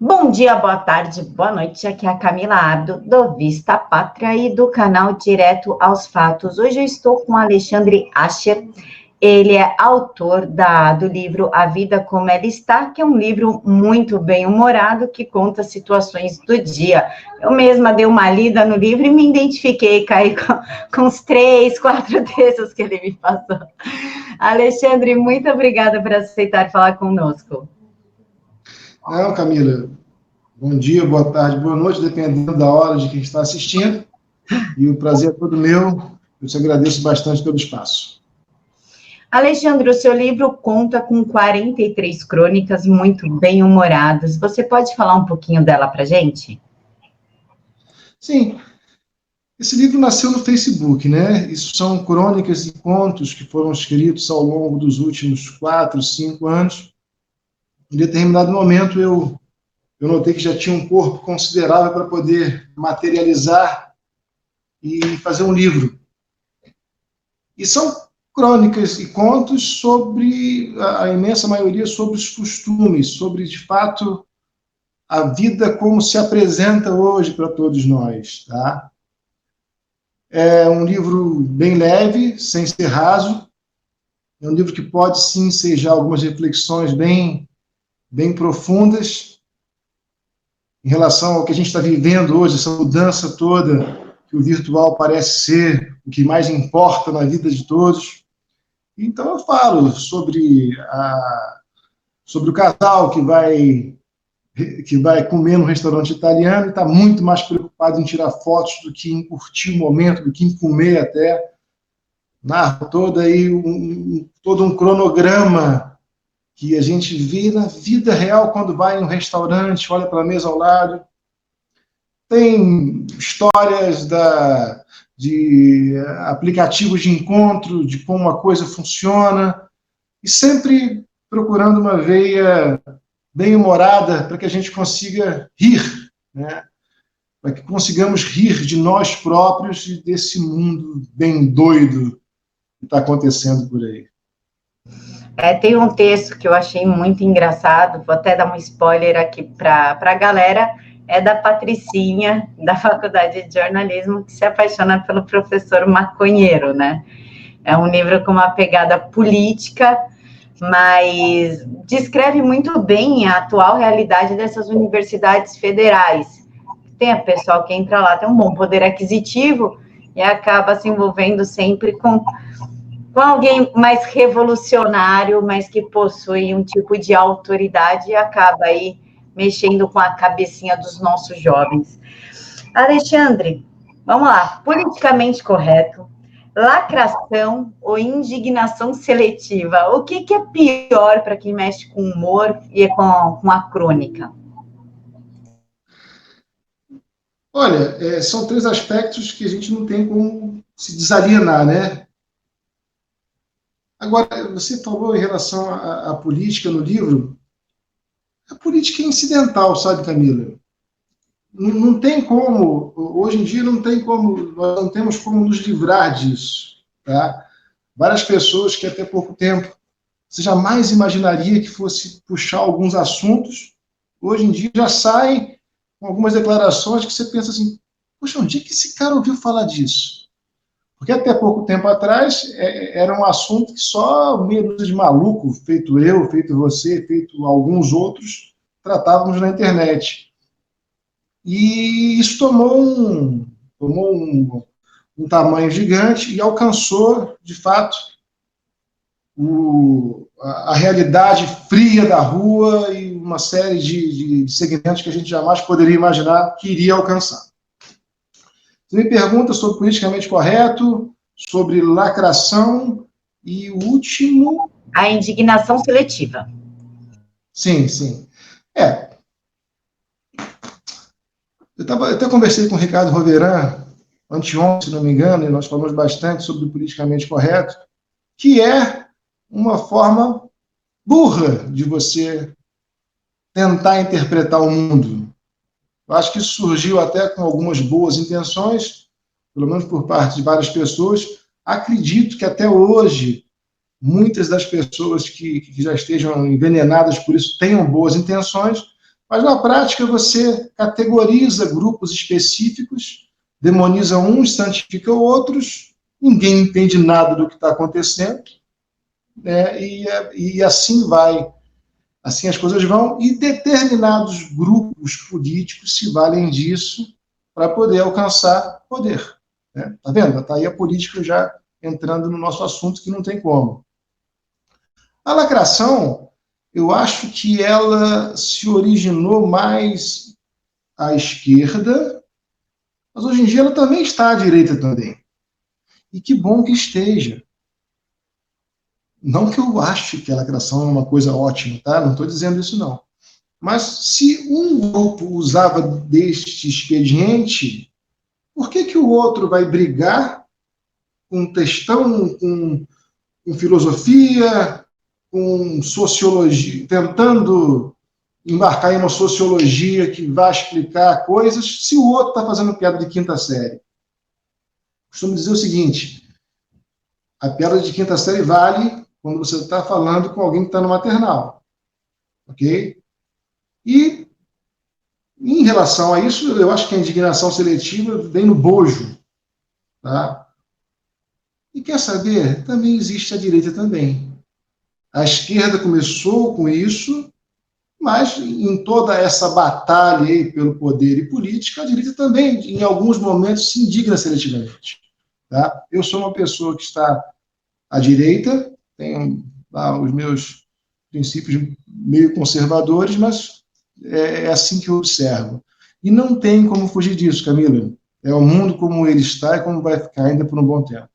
Bom dia, boa tarde, boa noite. Aqui é a Camila Abdo, do Vista Pátria e do canal Direto aos Fatos. Hoje eu estou com o Alexandre Ascher. Ele é autor do livro A Vida Como Ela Está, que é um livro muito bem-humorado que conta situações do dia. Eu mesma dei uma lida no livro e me identifiquei, caí com uns 3, 4 textos que ele me passou. Alexandre, muito obrigada por aceitar falar conosco. Não, Camila, bom dia, boa tarde, boa noite, dependendo da hora de quem está assistindo. E o prazer é todo meu. Eu te agradeço bastante pelo espaço. Alexandre, o seu livro conta com 43 crônicas muito bem-humoradas. Você pode falar um pouquinho dela para a gente? Sim, esse livro nasceu no Facebook, né? Isso são crônicas e contos que foram escritos ao longo dos últimos 4, 5 anos. Em determinado momento, eu notei que já tinha um corpo considerável para poder materializar e fazer um livro. E são crônicas e contos sobre, a imensa maioria, sobre os costumes, sobre, de fato, a vida como se apresenta hoje para todos nós, tá? É um livro bem leve, sem ser raso. É um livro que pode, sim, ensejar algumas reflexões bem profundas em relação ao que a gente está vivendo hoje, essa mudança toda, que o virtual parece ser o que mais importa na vida de todos. Então, eu falo sobre o casal que vai comer no restaurante italiano e está muito mais preocupado em tirar fotos do que em curtir o momento, do que em comer até. Narra todo aí todo um cronograma que a gente vê na vida real quando vai em um restaurante, olha para a mesa ao lado. Tem histórias de aplicativos de encontro, de como a coisa funciona, e sempre procurando uma veia bem-humorada para que a gente consiga rir, né? Para que consigamos rir de nós próprios e desse mundo bem doido que está acontecendo por aí. Tem um texto que eu achei muito engraçado, vou até dar um spoiler aqui para a galera, é da Patricinha, da Faculdade de Jornalismo, que se apaixona pelo professor maconheiro, né? É um livro com uma pegada política, mas descreve muito bem a atual realidade dessas universidades federais. Tem a pessoal que entra lá, tem um bom poder aquisitivo e acaba se envolvendo sempre com alguém mais revolucionário, mas que possui um tipo de autoridade e acaba aí mexendo com a cabecinha dos nossos jovens. Alexandre, vamos lá, politicamente correto, lacração ou indignação seletiva? O que é pior para quem mexe com humor e com a crônica? Olha, são 3 aspectos que a gente não tem como se desalienar, né? Agora, você falou em relação à política no livro. A política é incidental, sabe, Camila? Não tem como, hoje em dia não tem como, nós não temos como nos livrar disso, tá? Várias pessoas que até pouco tempo você jamais imaginaria que fosse puxar alguns assuntos, hoje em dia já saem com algumas declarações que você pensa assim, poxa, onde é que esse cara ouviu falar disso? Porque até pouco tempo atrás era um assunto que só meia dúzia de maluco, feito eu, feito você, feito alguns outros, tratávamos na internet. E isso tomou um tamanho gigante e alcançou, de fato, a realidade fria da rua e uma série de segmentos que a gente jamais poderia imaginar que iria alcançar. Você me pergunta sobre politicamente correto, sobre lacração e o último... A indignação seletiva. Sim. Eu até conversei com o Ricardo Roveran, anteontem, se não me engano, e nós falamos bastante sobre o politicamente correto, que é uma forma burra de você tentar interpretar o mundo. Eu acho que isso surgiu até com algumas boas intenções, pelo menos por parte de várias pessoas. Acredito que até hoje, muitas das pessoas que já estejam envenenadas por isso tenham boas intenções, Mas, na prática, você categoriza grupos específicos, demoniza uns, santifica outros, ninguém entende nada do que está acontecendo, né? E assim vai. Assim as coisas vão, e determinados grupos políticos se valem disso para poder alcançar poder. Né? Tá vendo? Está aí a política já entrando no nosso assunto, que não tem como. A lacração, eu acho que ela se originou mais à esquerda, mas hoje em dia ela também está à direita também. E que bom que esteja. Não que eu ache que a lacração é uma coisa ótima, tá? Não estou dizendo isso, não. Mas se um grupo usava deste expediente, por que o outro vai brigar com textão, com filosofia, com sociologia, tentando embarcar em uma sociologia que vai explicar coisas, se o outro está fazendo piada de quinta série? Costumo dizer o seguinte: a piada de quinta série vale quando você está falando com alguém que está no maternal. Ok? E, em relação a isso, eu acho que a indignação seletiva vem no bojo. Tá? E quer saber? Também existe a direita também. A esquerda começou com isso, mas em toda essa batalha aí pelo poder e política, a direita também, em alguns momentos, se indigna seletivamente. Tá? Eu sou uma pessoa que está à direita, tenho os meus princípios meio conservadores, mas é assim que eu observo. E não tem como fugir disso, Camila. É o mundo como ele está e como vai ficar ainda por um bom tempo.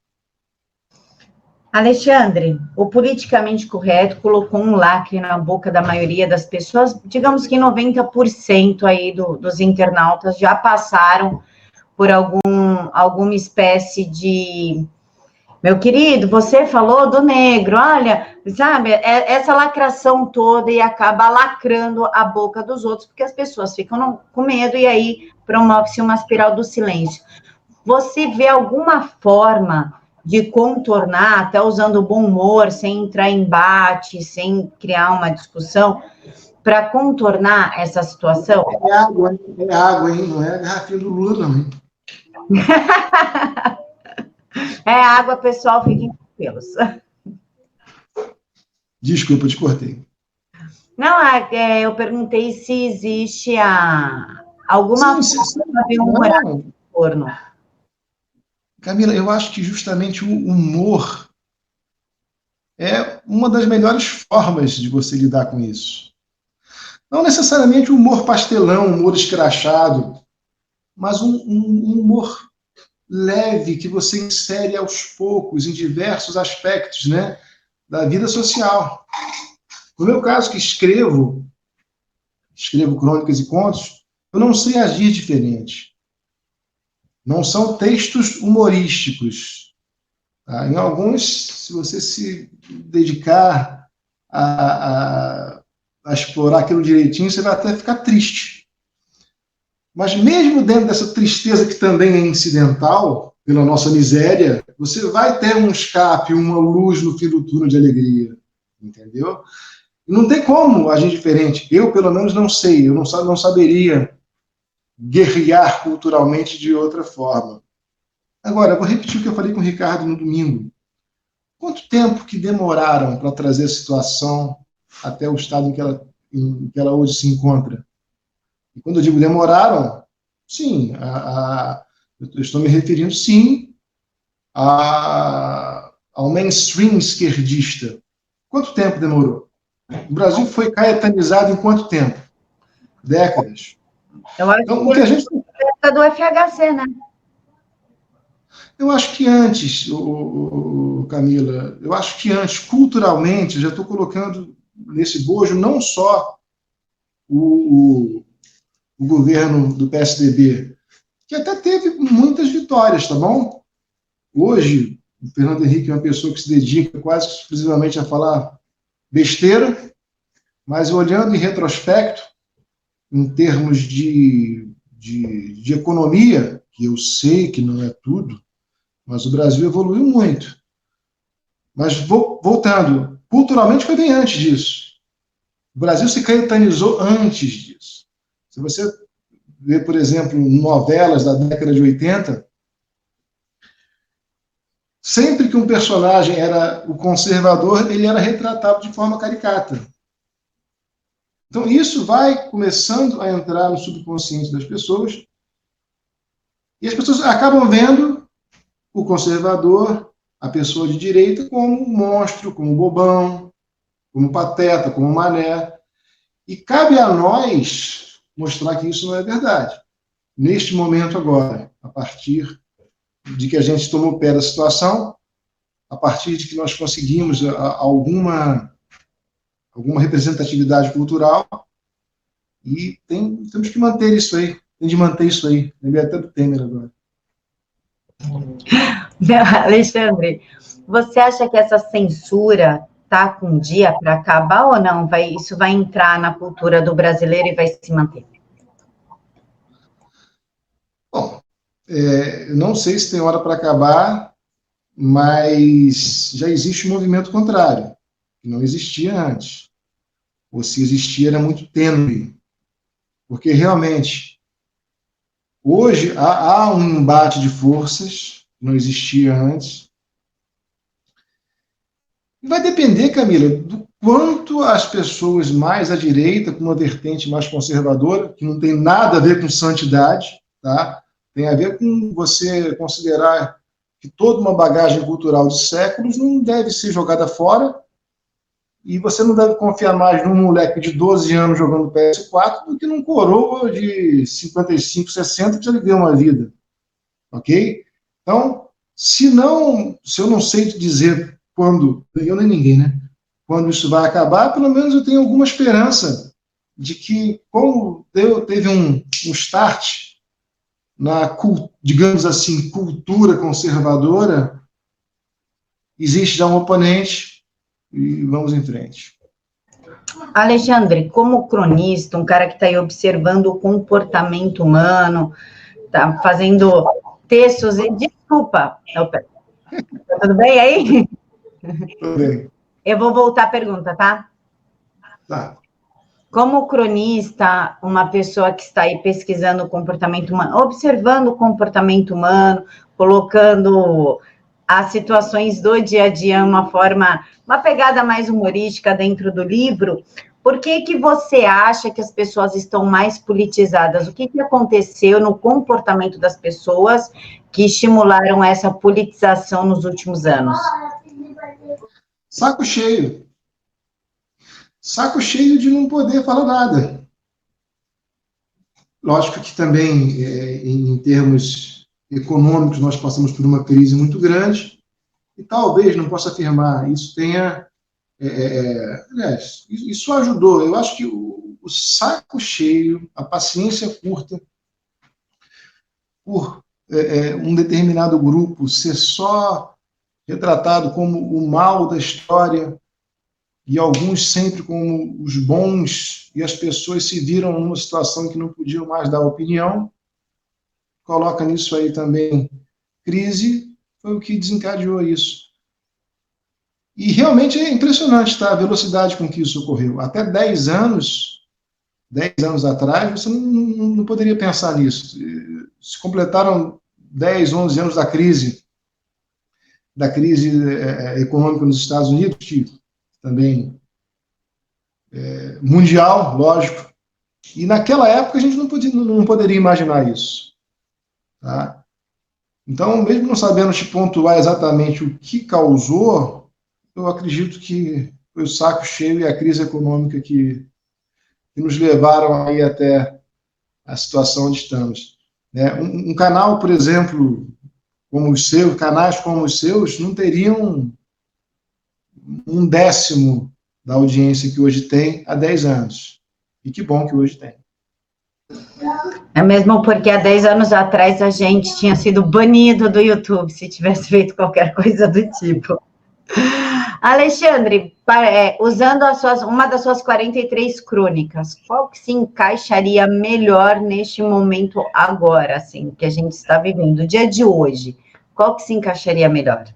Alexandre, o politicamente correto colocou um lacre na boca da maioria das pessoas, digamos que 90% aí dos internautas já passaram por alguma espécie de... Meu querido, você falou do negro, olha, sabe, essa lacração toda e acaba lacrando a boca dos outros, porque as pessoas ficam com medo e aí promove-se uma espiral do silêncio. Você vê alguma forma de contornar, até usando o bom humor, sem entrar em embate, sem criar uma discussão, para contornar essa situação? É água, hein? Não é a garrafinha do Lula, não, hein? É água, pessoal, fiquem tranquilos. Desculpa, te cortei. Não, eu perguntei se existe alguma forma de humorar o forno. Camila, eu acho que justamente o humor é uma das melhores formas de você lidar com isso. Não necessariamente o humor pastelão, humor escrachado, mas um humor leve que você insere aos poucos em diversos aspectos, né, da vida social. No meu caso, que escrevo crônicas e contos, eu não sei agir diferente. Não são textos humorísticos. Tá? Em alguns, se você se dedicar a explorar aquilo direitinho, você vai até ficar triste. Mas mesmo dentro dessa tristeza que também é incidental, pela nossa miséria, você vai ter um escape, uma luz no fim do túnel de alegria. Entendeu? E não tem como agir diferente. Eu, pelo menos, não sei. Eu não saberia guerrear culturalmente de outra forma. Agora, eu vou repetir o que eu falei com o Ricardo no domingo. Quanto tempo que demoraram para trazer a situação até o estado em que ela hoje se encontra? E quando eu digo demoraram, sim, eu estou me referindo, sim, ao mainstream esquerdista. Quanto tempo demorou? O Brasil foi caetanizado em quanto tempo? Décadas. Eu acho então, que a gente é do FHC, né? Eu acho que antes, Camila, eu acho que antes, culturalmente, já estou colocando nesse bojo não só o governo do PSDB, que até teve muitas vitórias, tá bom? Hoje, o Fernando Henrique é uma pessoa que se dedica quase exclusivamente a falar besteira, mas olhando em retrospecto, em termos de economia, que eu sei que não é tudo, mas o Brasil evoluiu muito. Mas, voltando, culturalmente foi bem antes disso. O Brasil se caetanizou antes disso. Se você vê, por exemplo, novelas da década de 80, sempre que um personagem era o conservador, ele era retratado de forma caricata. Então, isso vai começando a entrar no subconsciente das pessoas, e as pessoas acabam vendo o conservador, a pessoa de direita, como um monstro, como um bobão, como pateta, como mané. E cabe a nós mostrar que isso não é verdade. Neste momento agora, a partir de que a gente tomou pé da situação, a partir de que nós conseguimos alguma representatividade cultural, e temos que manter isso aí. Tem de manter isso aí. Lembrei até do Temer agora. Alexandre, você acha que essa censura está com um dia para acabar ou não? Isso vai entrar na cultura do brasileiro e vai se manter? Bom, não sei se tem hora para acabar, mas já existe um movimento contrário, que não existia antes. Ou se existia, era muito tênue. Porque realmente, hoje há um embate de forças, que não existia antes. E vai depender, Camila, do quanto as pessoas mais à direita, com uma vertente mais conservadora, que não tem nada a ver com santidade, tá? Tem a ver com você considerar que toda uma bagagem cultural de séculos não deve ser jogada fora, e você não deve confiar mais num moleque de 12 anos jogando PS4 do que num coroa de 55, 60 que já viveu uma vida. Ok? Então, se eu não sei dizer quando, eu nem ninguém, né? Quando isso vai acabar, pelo menos eu tenho alguma esperança de que, como teve um start na, digamos assim, cultura conservadora, existe já um oponente e vamos em frente. Alexandre, como cronista, um cara que está aí observando o comportamento humano, está fazendo textos e... Desculpa, tudo bem aí? Tudo bem. Eu vou voltar à pergunta, tá? Tá. Como cronista, uma pessoa que está aí pesquisando o comportamento humano, observando o comportamento humano, colocando as situações do dia a dia uma pegada mais humorística dentro do livro, por que você acha que as pessoas estão mais politizadas? O que aconteceu no comportamento das pessoas que estimularam essa politização nos últimos anos? Saco cheio. Saco cheio de não poder falar nada. Lógico que também, em termos econômicos, nós passamos por uma crise muito grande, e talvez, não posso afirmar, isso tenha... aliás, isso ajudou. Eu acho que o saco cheio, a paciência curta, por um determinado grupo ser só retratado como o mal da história, e alguns sempre como os bons, e as pessoas se viram numa situação que não podiam mais dar opinião, coloca nisso aí também crise, foi o que desencadeou isso. E realmente é impressionante, tá, a velocidade com que isso ocorreu. Até 10 anos atrás, você não poderia pensar nisso. Se completaram 10, 11 anos da crise econômica nos Estados Unidos, que também mundial, lógico. E naquela época a gente não poderia imaginar isso. Tá? Então, mesmo não sabendo te pontuar exatamente o que causou, eu acredito que foi o saco cheio e a crise econômica que nos levaram aí até a situação onde estamos. Né? Um canal, por exemplo, canais como os seus, não teriam um décimo da audiência que hoje tem há 10 anos. E que bom que hoje tem. É mesmo porque há 10 anos atrás a gente tinha sido banido do YouTube se tivesse feito qualquer coisa do tipo. Alexandre, usando uma das suas 43 crônicas, qual que se encaixaria melhor neste momento agora, assim, que a gente está vivendo, o dia de hoje? Qual que se encaixaria melhor?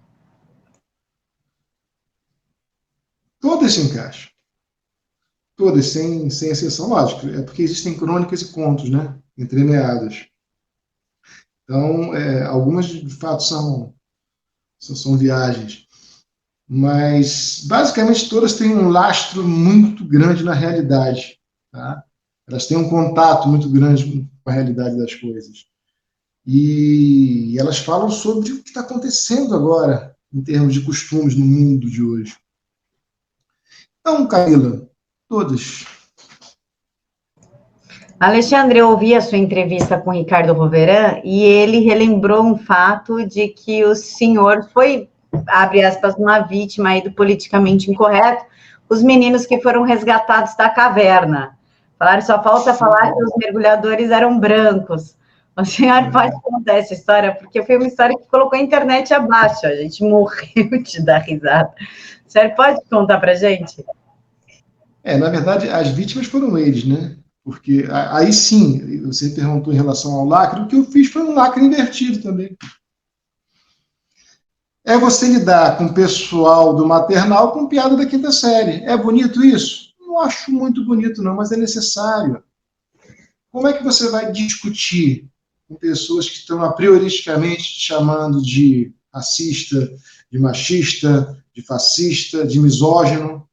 Todas se encaixam. todas, sem exceção, lógico, é porque existem crônicas e contos, né, entremeadas. Então, algumas, de fato, são viagens, mas, basicamente, todas têm um lastro muito grande na realidade, tá? Elas têm um contato muito grande com a realidade das coisas. E elas falam sobre o que está acontecendo agora, em termos de costumes no mundo de hoje. Então, Camila, todas. Alexandre, eu ouvi a sua entrevista com o Ricardo Roveran e ele relembrou um fato de que o senhor foi, abre aspas, uma vítima aí do politicamente incorreto, os meninos que foram resgatados da caverna. Falaram, só falta falar que os mergulhadores eram brancos. O senhor pode contar essa história? Porque foi uma história que colocou a internet abaixo, a gente morreu de dar risada. O senhor pode contar para a gente? Na verdade, as vítimas foram eles, né? Porque aí sim, você perguntou em relação ao lacre, o que eu fiz foi um lacre invertido também. É você lidar com o pessoal do maternal com piada da quinta série. É bonito isso? Não acho muito bonito, não, mas é necessário. Como é que você vai discutir com pessoas que estão a prioristicamente te chamando de racista, de machista, de fascista, de misógino?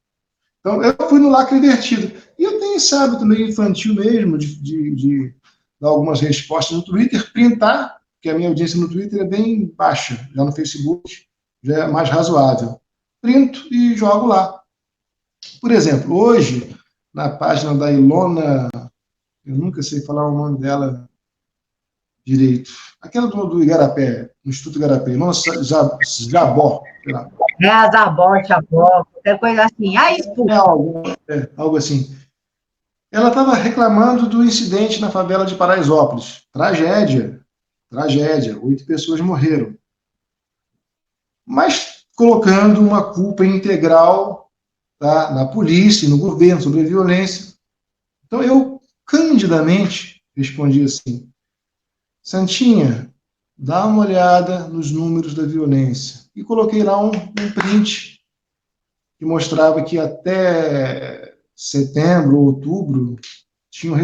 Então, eu fui no lacre invertido. E eu tenho esse hábito meio infantil mesmo, de dar algumas respostas no Twitter, printar, porque a minha audiência no Twitter é bem baixa, já no Facebook já é mais razoável. Printo e jogo lá. Por exemplo, hoje, na página da Ilona, eu nunca sei falar o nome dela direito, aquela do Igarapé, no Instituto Igarapé, Ilona Jabó, sei lá. Zabó, Chabó, qualquer coisa assim. Ah, Algo assim. Ela estava reclamando do incidente na favela de Paraisópolis. Tragédia. 8 pessoas morreram. Mas colocando uma culpa integral, tá, na polícia e no governo sobre a violência. Então eu, candidamente, respondi assim: Santinha, dá uma olhada nos números da violência. E coloquei lá um print que mostrava que até setembro, outubro, tinham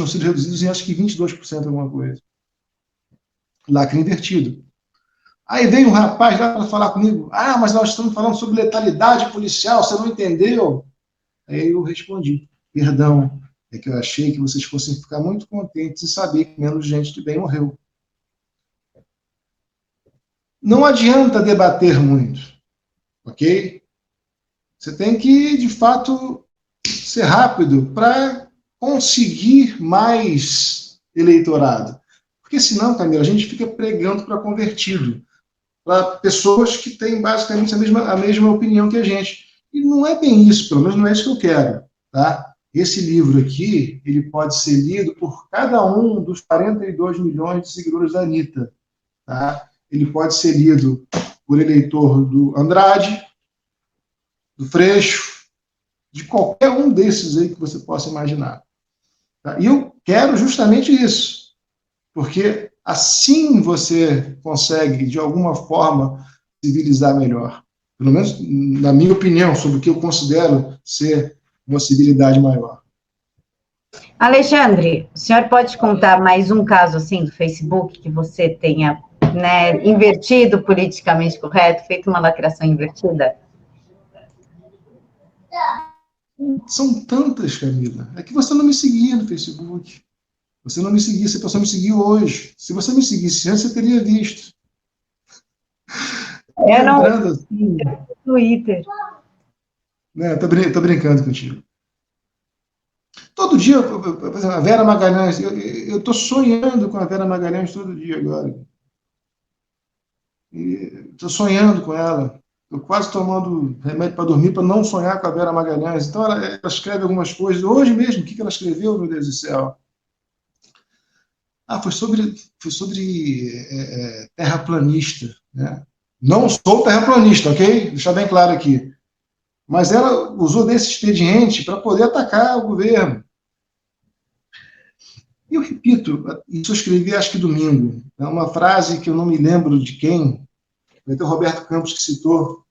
sido reduzidos em acho que 22% alguma coisa. Lacre invertido. Aí veio um rapaz lá para falar comigo: mas nós estamos falando sobre letalidade policial, você não entendeu? Aí eu respondi: perdão, é que eu achei que vocês fossem ficar muito contentes em saber que menos gente de bem morreu. Não adianta debater muito, ok? Você tem que, de fato, ser rápido para conseguir mais eleitorado. Porque senão, Camila, a gente fica pregando para convertido, para pessoas que têm basicamente a mesma opinião que a gente. E não é bem isso, pelo menos não é isso que eu quero. Tá? Esse livro aqui, ele pode ser lido por cada um dos 42 milhões de seguidores da Anitta. Tá? Ele pode ser lido por eleitor do Andrade, do Freixo, de qualquer um desses aí que você possa imaginar. Tá? E eu quero justamente isso, porque assim você consegue, de alguma forma, civilizar melhor. Pelo menos, na minha opinião, sobre o que eu considero ser uma civilidade maior. Alexandre, o senhor pode contar mais um caso assim do Facebook que você tenha, né, invertido politicamente correto, feito uma lacração invertida? São tantas, Camila. É que você não me seguia no Facebook. Você não me seguia, você passou a me seguir hoje. Se você me seguisse antes, você teria visto. Eu não Twitter. Né, tô brincando contigo. Todo dia, por exemplo, a Vera Magalhães, eu estou sonhando com a Vera Magalhães todo dia agora. Estou sonhando com ela. Estou quase tomando remédio para dormir para não sonhar com a Vera Magalhães. Então, ela escreve algumas coisas. Hoje mesmo, o que ela escreveu, meu Deus do céu? Foi sobre terraplanista. Né? Não sou terraplanista, ok? Deixar bem claro aqui. Mas ela usou desse expediente para poder atacar o governo. E eu repito, isso eu escrevi acho que domingo. É uma frase que eu não me lembro de quem, foi até o Roberto Campos que citou,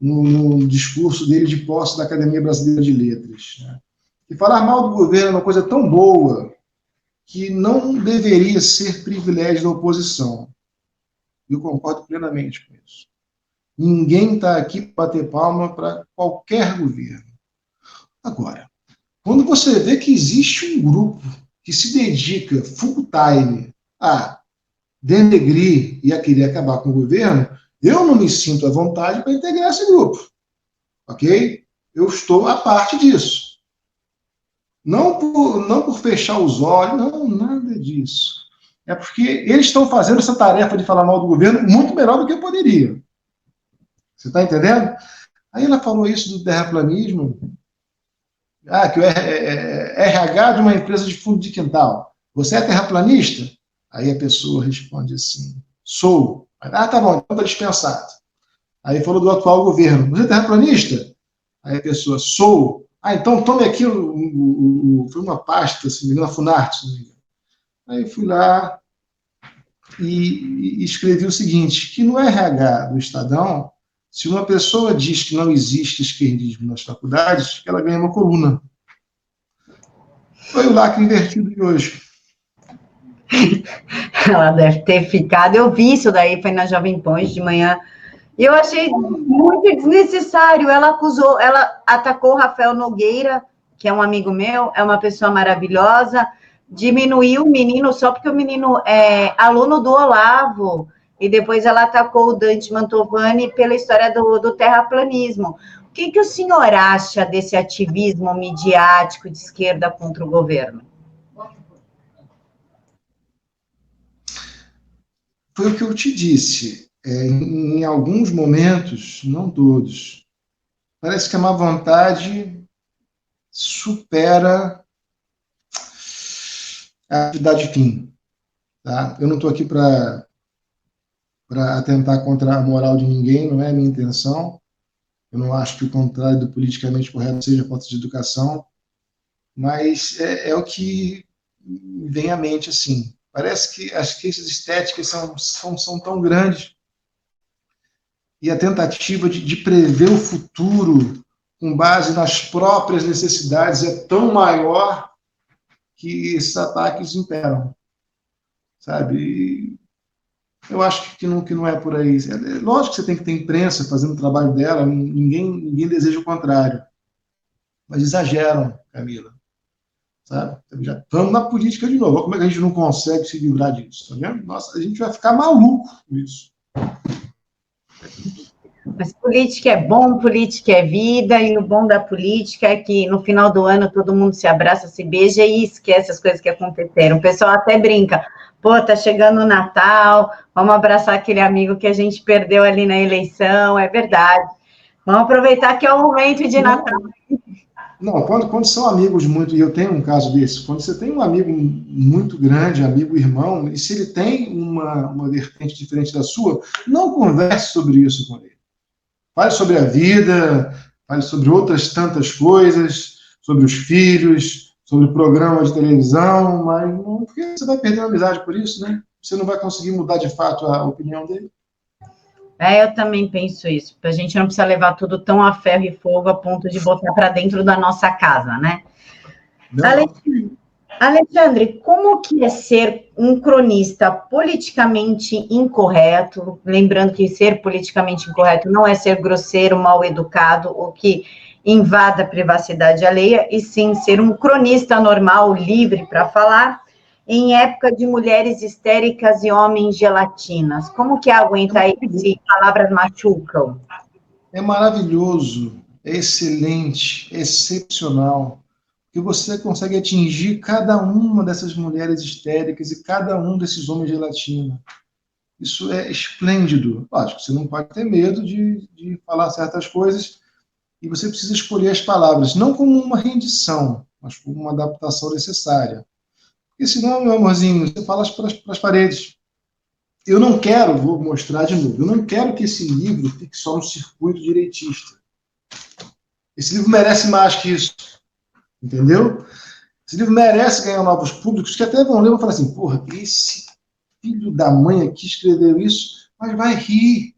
no discurso dele de posse da Academia Brasileira de Letras. Né? E falar mal do governo é uma coisa tão boa que não deveria ser privilégio da oposição. Eu concordo plenamente com isso. Ninguém está aqui para bater palma para qualquer governo. Agora, quando você vê que existe um grupo que se dedica full time a denegrir e a querer acabar com o governo, eu não me sinto à vontade para integrar esse grupo. Ok? Eu estou à parte disso. Não por fechar os olhos, não, nada disso. É porque eles estão fazendo essa tarefa de falar mal do governo muito melhor do que eu poderia. Você está entendendo? Aí ela falou isso do terraplanismo. Que o RH de uma empresa de fundo de quintal. Você é terraplanista? Aí a pessoa responde assim, sou. Tá bom, então está dispensado. Aí falou do atual governo. Você é terraplanista? Aí a pessoa, sou. Então tome aqui foi uma pasta, se não me engano, a Funarte. Se não me engano. Aí fui lá e escrevi o seguinte, que no RH do Estadão, se uma pessoa diz que não existe esquerdismo nas faculdades, ela ganha uma coluna. Foi o lacre invertido de hoje. Ela deve ter ficado. Eu vi isso daí, foi na Jovem Pan de manhã. E eu achei muito desnecessário. Ela atacou o Rafael Nogueira, que é um amigo meu, é uma pessoa maravilhosa, diminuiu o menino só porque o menino é aluno do Olavo. E depois ela atacou o Dante Mantovani pela história do terraplanismo. O que o senhor acha desse ativismo midiático de esquerda contra o governo? Foi o que eu te disse. Em alguns momentos, não todos, parece que a má vontade supera a atividade fim. Tá? Eu não estou aqui para atentar contra a moral de ninguém, não é a minha intenção. Eu não acho que o contrário do politicamente correto seja falta de educação, mas é o que vem à mente, assim. Parece que as queixas estéticas são tão grandes e a tentativa de prever o futuro com base nas próprias necessidades é tão maior que esses ataques imperam, sabe? E eu acho que não é por aí. Lógico que você tem que ter imprensa fazendo o trabalho dela, ninguém deseja o contrário, mas exageram, Camila, sabe? Já estamos na política de novo. Olha como é que a gente não consegue se livrar disso, tá vendo? Nossa, a gente vai ficar maluco com isso. Mas política é bom, política é vida, e o bom da política é que no final do ano todo mundo se abraça, se beija e esquece as coisas que aconteceram. O pessoal até brinca, tá chegando o Natal, vamos abraçar aquele amigo que a gente perdeu ali na eleição, é verdade. Vamos aproveitar que é o momento de Natal. Não, quando são amigos muito, e eu tenho um caso desse, quando você tem um amigo muito grande, amigo irmão, e se ele tem uma vertente diferente da sua, não converse sobre isso com ele. Fale sobre a vida, fale sobre outras tantas coisas, sobre os filhos, sobre programas de televisão, mas não, porque você vai perder a amizade por isso, né? Você não vai conseguir mudar de fato a opinião dele. Eu também penso isso. A gente não precisa levar tudo tão a ferro e fogo a ponto de botar para dentro da nossa casa, né? Alexandre, como que é ser um cronista politicamente incorreto? Lembrando que ser politicamente incorreto não é ser grosseiro, mal educado, ou que invada a privacidade alheia, e sim ser um cronista normal, livre para falar, em época de mulheres histéricas e homens gelatinas. Como que aguenta isso se palavras machucam? É maravilhoso, é excelente, é excepcional, que você consegue atingir cada uma dessas mulheres histéricas e cada um desses homens gelatina. Isso é esplêndido. Lógico, você não pode ter medo de falar certas coisas e você precisa escolher as palavras, não como uma rendição, mas como uma adaptação necessária. Porque senão, meu amorzinho, você fala para as paredes. Eu não quero, vou mostrar de novo, eu não quero que esse livro fique só no circuito direitista. Esse livro merece mais que isso. Entendeu? Esse livro merece ganhar novos públicos, que até vão ler e vão falar assim, porra, esse filho da mãe aqui escreveu isso, mas vai rir.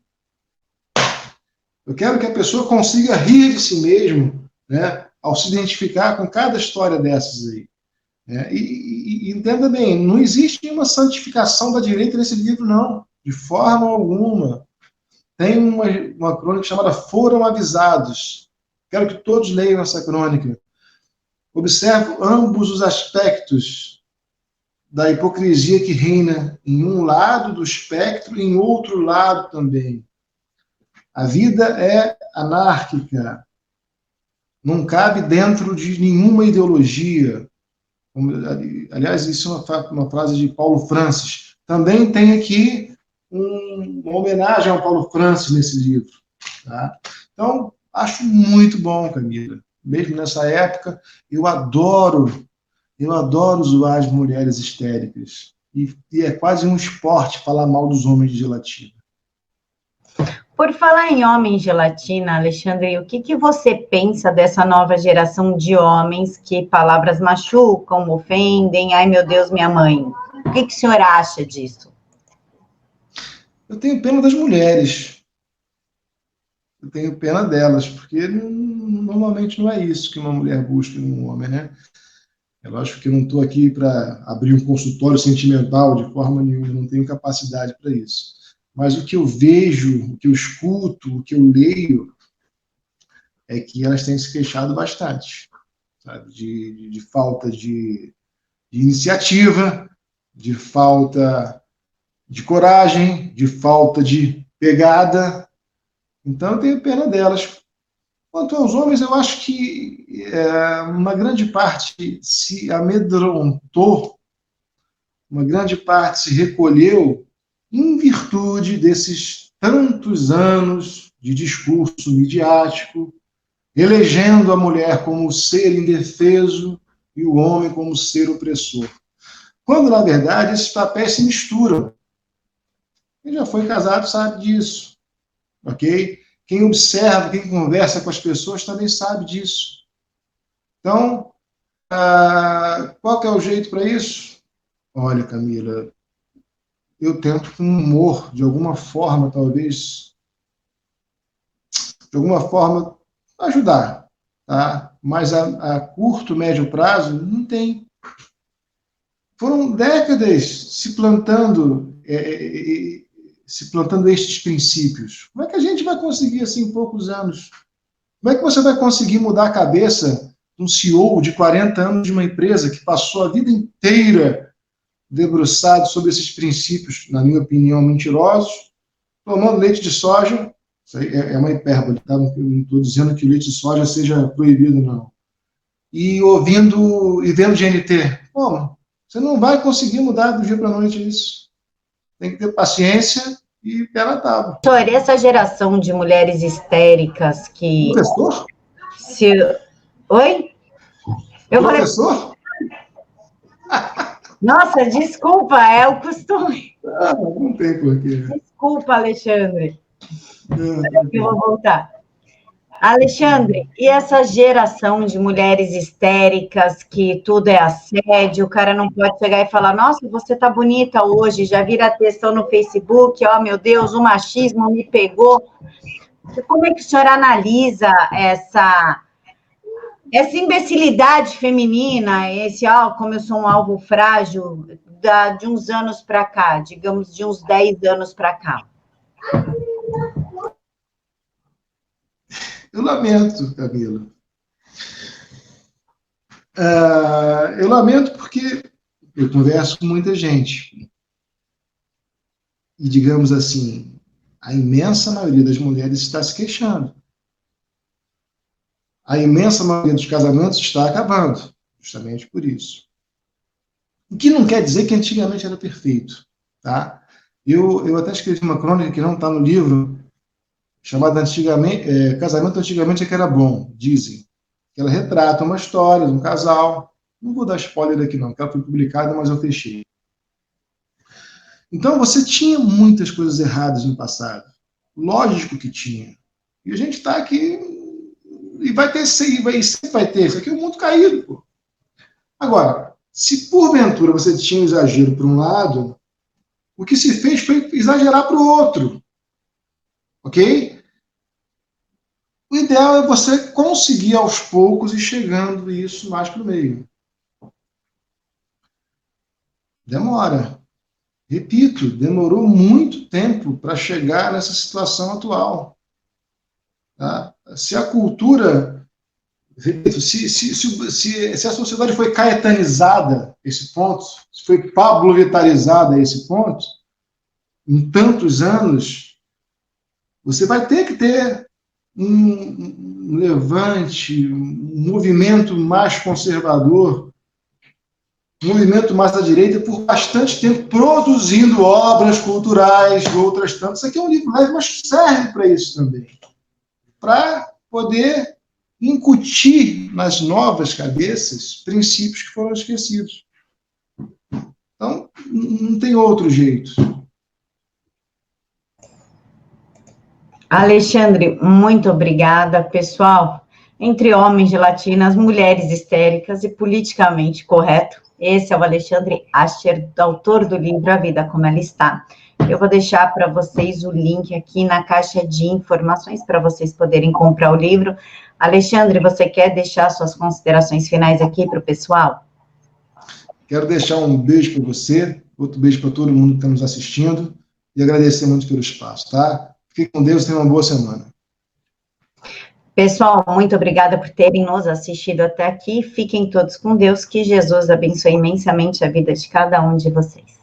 Eu quero que a pessoa consiga rir de si mesmo, né, ao se identificar com cada história dessas aí. E entenda bem, não existe uma santificação da direita nesse livro, não, de forma alguma. Tem uma crônica chamada Foram Avisados. Quero que todos leiam essa crônica. Observo ambos os aspectos da hipocrisia que reina em um lado do espectro e em outro lado também. A vida é anárquica, não cabe dentro de nenhuma ideologia. Aliás, isso é uma frase de Paulo Francis. Também tem aqui uma homenagem ao Paulo Francis nesse livro. Tá? Então, acho muito bom, Camila. Mesmo nessa época, eu adoro zoar as mulheres histéricas. E é quase um esporte falar mal dos homens de gelatina. Por falar em homem gelatina, Alexandre, o que você pensa dessa nova geração de homens que palavras machucam, ofendem? Ai, meu Deus, minha mãe. O que o senhor acha disso? Eu tenho pena das mulheres. Eu tenho pena delas, porque normalmente não é isso que uma mulher busca em um homem, né? É lógico que eu não estou aqui para abrir um consultório sentimental de forma nenhuma, eu não tenho capacidade para isso. Mas o que eu vejo, o que eu escuto, o que eu leio, é que elas têm se queixado bastante, sabe? De falta de iniciativa, de falta de coragem, de falta de pegada. Então, eu tenho pena delas. Quanto aos homens, eu acho que uma grande parte se amedrontou, uma grande parte se recolheu em virtude desses tantos anos de discurso midiático, elegendo a mulher como ser indefeso e o homem como ser opressor. Quando, na verdade, esses papéis se misturam. Quem já foi casado sabe disso, ok? Quem observa, quem conversa com as pessoas também sabe disso. Então, qual que é o jeito para isso? Olha, Camila, eu tento com humor, de alguma forma, talvez, de alguma forma, ajudar, tá? Mas a curto, médio prazo, não tem. Foram décadas se plantando estes princípios. Como é que a gente vai conseguir, assim, em poucos anos? Como é que você vai conseguir mudar a cabeça de um CEO de 40 anos de uma empresa que passou a vida inteira debruçado sobre esses princípios, na minha opinião, mentirosos, tomando leite de soja? Isso aí é uma hipérbole, tá? Não estou dizendo que o leite de soja seja proibido, não. E vendo GNT. Como? Você não vai conseguir mudar do dia para a noite isso. Tem que ter paciência e pé na tábua. Doutor, essa geração de mulheres histéricas que... Professor? Oi? Professor? Nossa, desculpa, é o costume. Não tem porquê. Desculpa, Alexandre. Eu vou voltar. Alexandre, e essa geração de mulheres histéricas que tudo é assédio, o cara não pode chegar e falar, nossa, você tá bonita hoje, já vira textão no Facebook, ó, meu Deus, o machismo me pegou. Como é que o senhor analisa essa imbecilidade feminina, como eu sou um alvo frágil, de uns anos para cá, digamos, de uns 10 anos para cá? Eu lamento, Camila. Eu lamento porque eu converso com muita gente. E, digamos assim, a imensa maioria das mulheres está se queixando. A imensa maioria dos casamentos está acabando, justamente por isso. O que não quer dizer que antigamente era perfeito, tá? Eu até escrevi uma crônica que não está no livro, chamada Casamento Antigamente é que era bom, dizem. Ela retrata uma história de um casal. Não vou dar spoiler aqui não, porque ela foi publicada, mas eu fechei. Então, você tinha muitas coisas erradas no passado. Lógico que tinha. E a gente está aqui e vai ter, e sempre vai ter. Isso aqui é um mundo caído, pô. Agora, se porventura você tinha um exagero para um lado, o que se fez foi exagerar para o outro. Ok? O ideal é você conseguir aos poucos ir chegando isso mais para o meio. Demora. Repito, demorou muito tempo para chegar nessa situação atual. Tá? Se a cultura, repito, se a sociedade foi caetanizada esse ponto, se foi pablo-vitarizada esse ponto, em tantos anos, você vai ter que ter um levante, um movimento mais conservador, um movimento mais à direita, por bastante tempo, produzindo obras culturais, outras tantas. Isso aqui é um livro leve, mas serve para isso também. Para poder incutir nas novas cabeças princípios que foram esquecidos. Então, não tem outro jeito. Alexandre, muito obrigada. Pessoal, entre homens de latinas, mulheres histéricas e politicamente correto, esse é o Alexandre Ascher, autor do livro A Vida Como Ela Está. Eu vou deixar para vocês o link aqui na caixa de informações para vocês poderem comprar o livro. Alexandre, você quer deixar suas considerações finais aqui para o pessoal? Quero deixar um beijo para você, outro beijo para todo mundo que está nos assistindo e agradecer muito pelo espaço, tá? Fique com Deus e tenha uma boa semana. Pessoal, muito obrigada por terem nos assistido até aqui. Fiquem todos com Deus, que Jesus abençoe imensamente a vida de cada um de vocês.